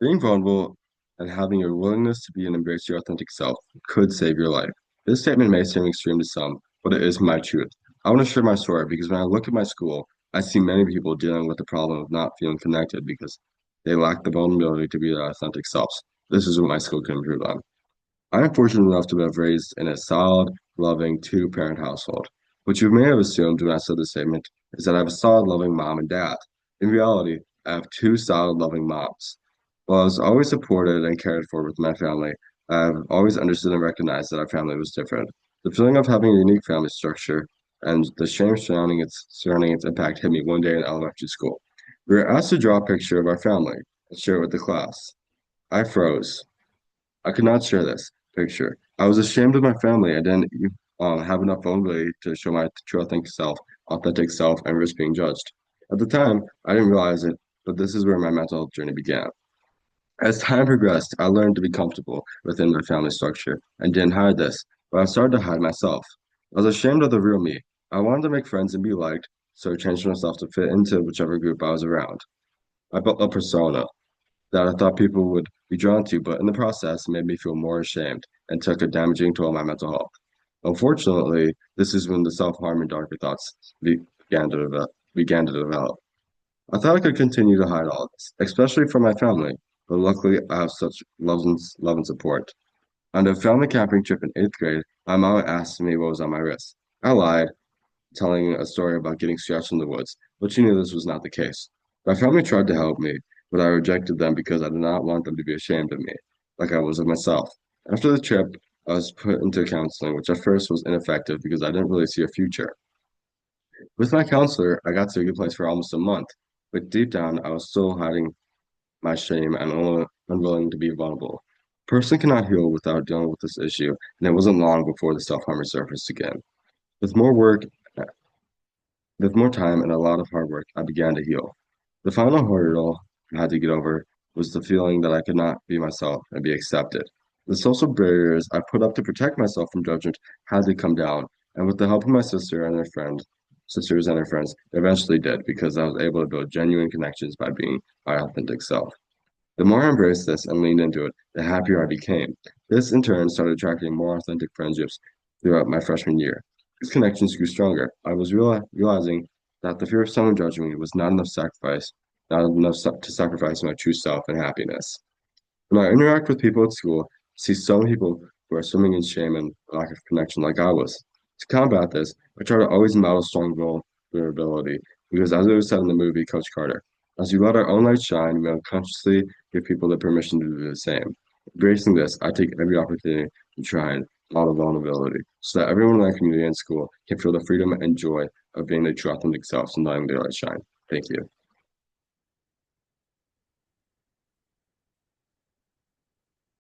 Being vulnerable and having a willingness to be and embrace your authentic self could save your life. This statement may seem extreme to some, but it is my truth. I want to share my story because when I look at my school, I see many people dealing with the problem of not feeling connected because they lack the vulnerability to be their authentic selves. This is what my school can improve on. I am fortunate enough to have raised in a solid, loving two-parent household. What you may have assumed when I said this statement is that I have a solid, loving mom and dad. In reality, I have two solid, loving moms. While I was always supported and cared for with my family, I have always understood and recognized that our family was different. The feeling of having a unique family structure and the shame surrounding its impact hit me one day in elementary school. We were asked to draw a picture of our family and share it with the class. I froze. I could not share this picture. I was ashamed of my family. I didn't have enough vulnerability to show my true authentic self, and risk being judged. At the time, I didn't realize it, but this is where my mental health journey began. As time progressed, I learned to be comfortable within my family structure and didn't hide this, but I started to hide myself. I was ashamed of the real me. I wanted to make friends and be liked, so I changed myself to fit into whichever group I was around. I built a persona that I thought people would be drawn to, but in the process, it made me feel more ashamed and took a damaging toll on my mental health. Unfortunately, this is when the self-harm and darker thoughts began to develop. I thought I could continue to hide all this, especially from my family, but luckily I have such love and support. On a family camping trip in eighth grade, my mom asked me what was on my wrist. I lied, telling a story about getting scratched in the woods, but she knew this was not the case. My family tried to help me, but I rejected them because I did not want them to be ashamed of me, like I was of myself. After the trip, I was put into counseling, which at first was ineffective because I didn't really see a future. With my counselor, I got to a good place for almost a month, but deep down, I was still hiding my shame and unwilling to be vulnerable. A person cannot heal without dealing with this issue, and it wasn't long before the self-harm resurfaced again. With more work With more time and a lot of hard work, I began to heal. The final hurdle I had to get over was the feeling that I could not be myself and be accepted. The social barriers I put up to protect myself from judgment had to come down, and with the help of my sisters and her friends, they eventually did because I was able to build genuine connections by being my authentic self. The more I embraced this and leaned into it, the happier I became. This, in turn, started attracting more authentic friendships throughout my freshman year. These connections grew stronger. I was realizing that the fear of someone judging me was not enough to sacrifice my true self and happiness. When I interact with people at school, I see some people who are swimming in shame and lack of connection like I was. To combat this, I try to always model strong vulnerability because, as it was said in the movie Coach Carter, as we let our own light shine, we unconsciously give people the permission to do the same. Embracing this, I take every opportunity to try and model vulnerability so that everyone in my community and school can feel the freedom and joy of being their true authentic selves and letting their light shine. Thank you.